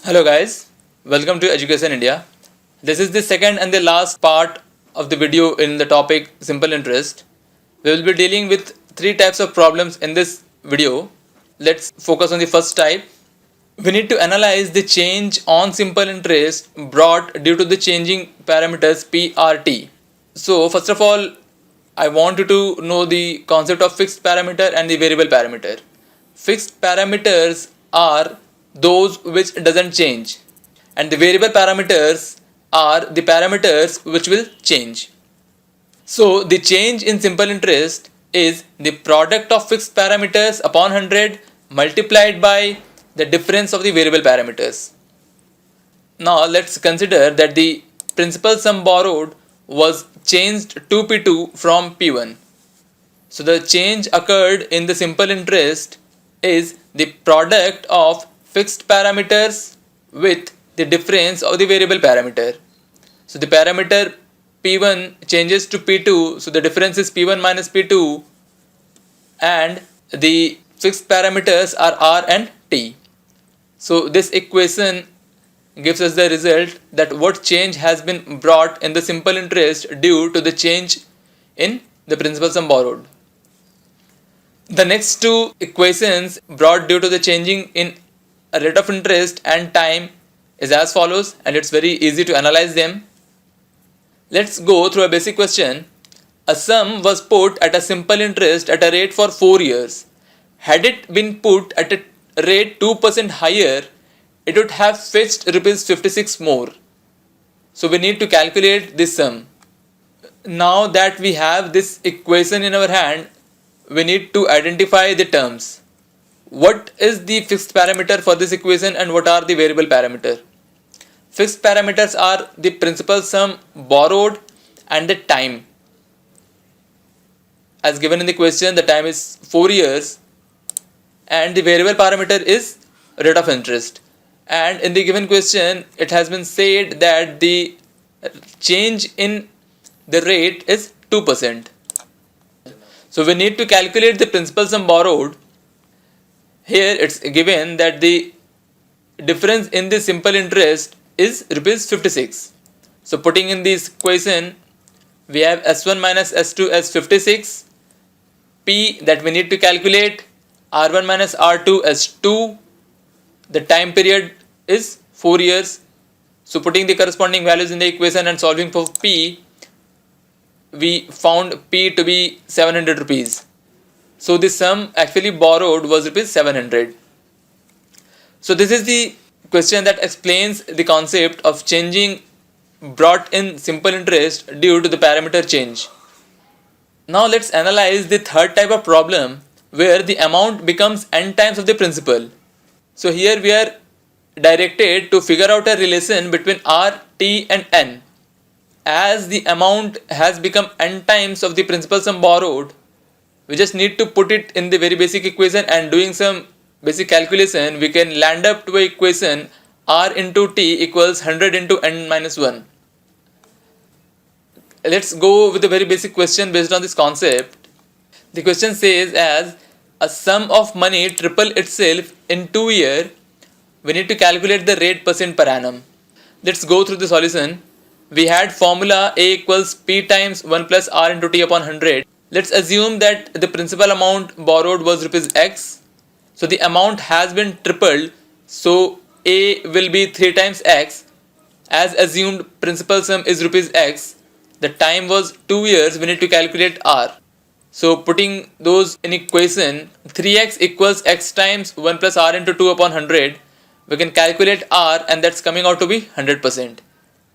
Hello guys, welcome to Education India. This is the second and the last part of the video in the topic simple interest. We will be dealing with three types of problems in this video. Let's focus on the first type. We need to analyze the change on simple interest brought due to the changing parameters PRT. So first of all, I want you to know the concept of fixed parameter and the variable parameter. Fixed parameters are those which doesn't change, and the variable parameters are the parameters which will change. So the change in simple interest is the product of fixed parameters upon 100 multiplied by the difference of the variable parameters. Now let's consider that the principal sum borrowed was changed to P2 from P1. So the change occurred in the simple interest is the product of fixed parameters with the difference of the variable parameter. So the parameter P1 changes to P2, so the difference is P1 minus P2, and the fixed parameters are R and T. So this equation gives us the result that what change has been brought in the simple interest due to the change in the principal sum borrowed. The next two equations brought due to the changing in a rate of interest and time is as follows, and it's very easy to analyze them. Let's go through a basic question. A sum was put at a simple interest at a rate for 4 years. Had it been put at a rate 2% higher, it would have fetched rupees 56 more. So we need to calculate this sum. Now that we have this equation in our hand, we need to identify the terms. What is the fixed parameter for this equation and what are the variable parameter? Fixed parameters are the principal sum borrowed and the time. As given in the question, the time is 4 years, and the variable parameter is rate of interest. And in the given question, it has been said that the change in the rate is 2%. So we need to calculate the principal sum borrowed. Here it's given that the difference in the simple interest is rupees 56. So putting in this equation, we have S1 minus S2 as 56, P that we need to calculate, R1 minus R2 as 2, the time period is 4 years. So putting the corresponding values in the equation and solving for P, we found P to be 700 rupees. So the sum actually borrowed was rupees 700. So this is the question that explains the concept of changing brought in simple interest due to the parameter change. Now let's analyze the third type of problem where the amount becomes n times of the principal. So here we are directed to figure out a relation between R, T and N. As the amount has become n times of the principal sum borrowed, we just need to put it in the very basic equation, and doing some basic calculation we can land up to a equation R into T equals 100 into n minus 1. Let's go with a very basic question based on this concept. The question says, as a sum of money triple itself in 2 years, we need to calculate the rate percent per annum. Let's go through the solution. We had formula A equals P times 1 plus R into T upon 100. Let's assume that the principal amount borrowed was rupees X. So the amount has been tripled. So A will be 3 times X. As assumed, principal sum is rupees X. The time was 2 years. We need to calculate R. So putting those in equation, 3x equals X times 1 plus R into 2 upon 100. We can calculate R, and that's coming out to be 100%.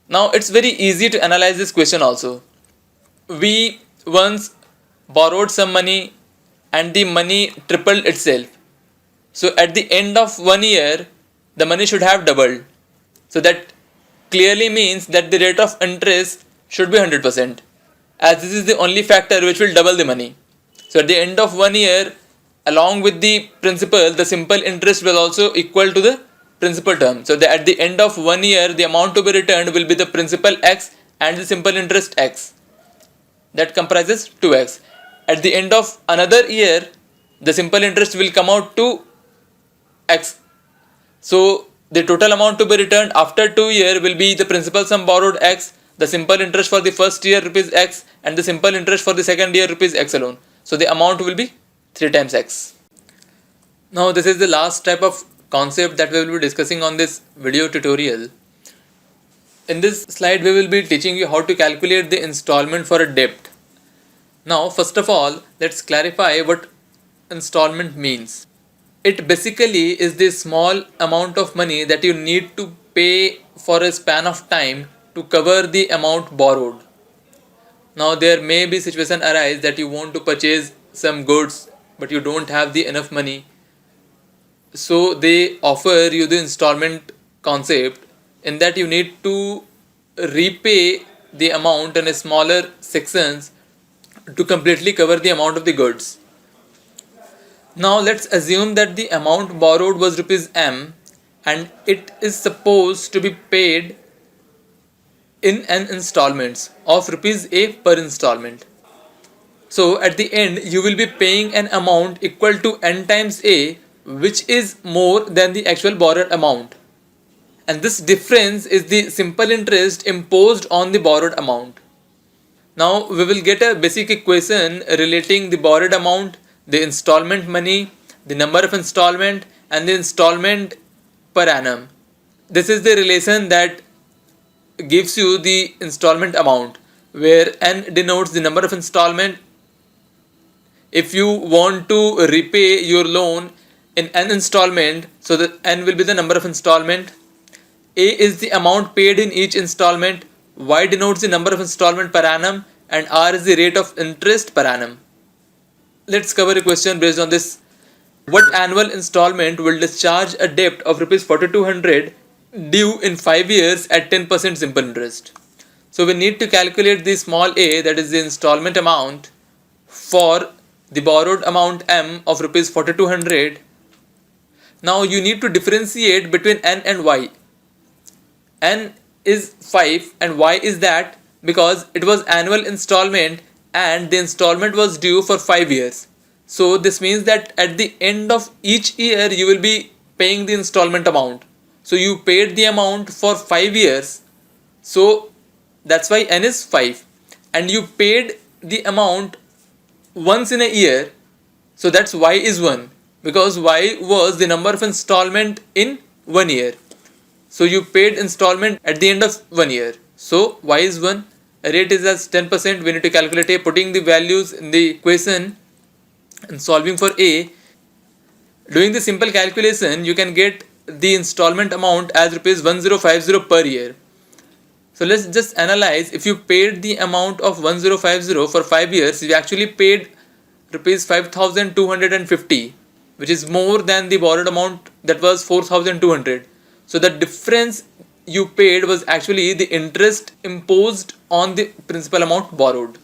Now it's very easy to analyze this question also. We once borrowed some money and the money tripled itself. So at the end of 1 year, the money should have doubled. So that clearly means that the rate of interest should be 100%, as this is the only factor which will double the money. So at the end of 1 year, along with the principal, the simple interest will also equal to the principal term. So at the end of 1 year, the amount to be returned will be the principal X and the simple interest X. That comprises 2x. At the end of another year, the simple interest will come out to x. So The total amount to be returned after 2 years will be the principal sum borrowed X, the simple interest for the first year rupees X, and the simple interest for the second year rupees X alone. So the amount will be 3 times X. Now this is the last type of concept that we will be discussing on this video tutorial. In this slide we will be teaching you how to calculate the installment for a debt. Now first of all, let's clarify what installment means. It basically is the small amount of money that you need to pay for a span of time to cover the amount borrowed. Now there may be situation arise that you want to purchase some goods but you don't have the enough money. So they offer you the installment concept, in that you need to repay the amount in a smaller sections to completely cover the amount of the goods. Now let's assume that the amount borrowed was rupees M and it is supposed to be paid in an installments of rupees A per installment. So at the end you will be paying an amount equal to N times A, which is more than the actual borrowed amount. And this difference is the simple interest imposed on the borrowed amount. Now we will get a basic equation relating the borrowed amount, the installment money, the number of installment, and the installment per annum. This is the relation that gives you the installment amount, where N denotes the number of installment. If you want to repay your loan in N installment, so the N will be the number of installment. A is the amount paid in each installment, Y denotes the number of installment per annum, and R is the rate of interest per annum. Let's cover a question based on this. What annual installment will discharge a debt of rupees 4200 due in 5 years at 10% simple interest? So we need to calculate the small a, that is the installment amount, for the borrowed amount M of rupees 4200. Now you need to differentiate between N and Y. N is 5 and Y is that because it was annual installment and the installment was due for 5 years. So this means that at the end of each year you will be paying the installment amount. So you paid the amount for 5 years. So that's why N is 5. And you paid the amount once in a year. So that's Y is 1. Because Y was the number of installment in 1 year. So you paid installment at the end of 1 year. So Y is 1. Rate is as 10%. We need to calculate A, putting the values in the equation and solving for A. Doing the simple calculation, you can get the installment amount as rupees 1050 per year. So let's just analyze. If you paid the amount of 1050 for 5 years, you actually paid rupees 5250, which is more than the borrowed amount that was 4200. So the difference you paid was actually the interest imposed on the principal amount borrowed.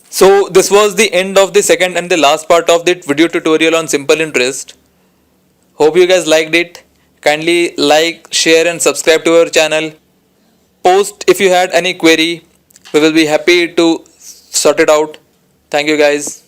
So this was the end of the second and the last part of the video tutorial on simple interest. Hope you guys liked it. Kindly like, share and subscribe to our channel. Post if you had any query. We will be happy to sort it out. Thank you guys.